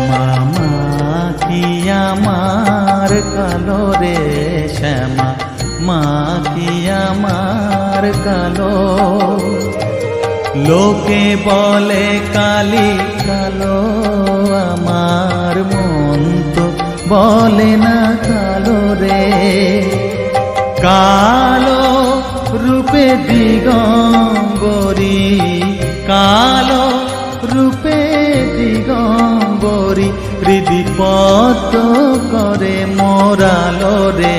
মামা কি আমার কালো রে শ্যামা, মা কি আমার কালো। লোকে বলে কালি কালো, আমার মন তো বলে না কালো রে। কালো রূপে দিগম্বরী, কালো রূপে দিগম্বরী, হৃদি পদ্ম করে মোরালো রে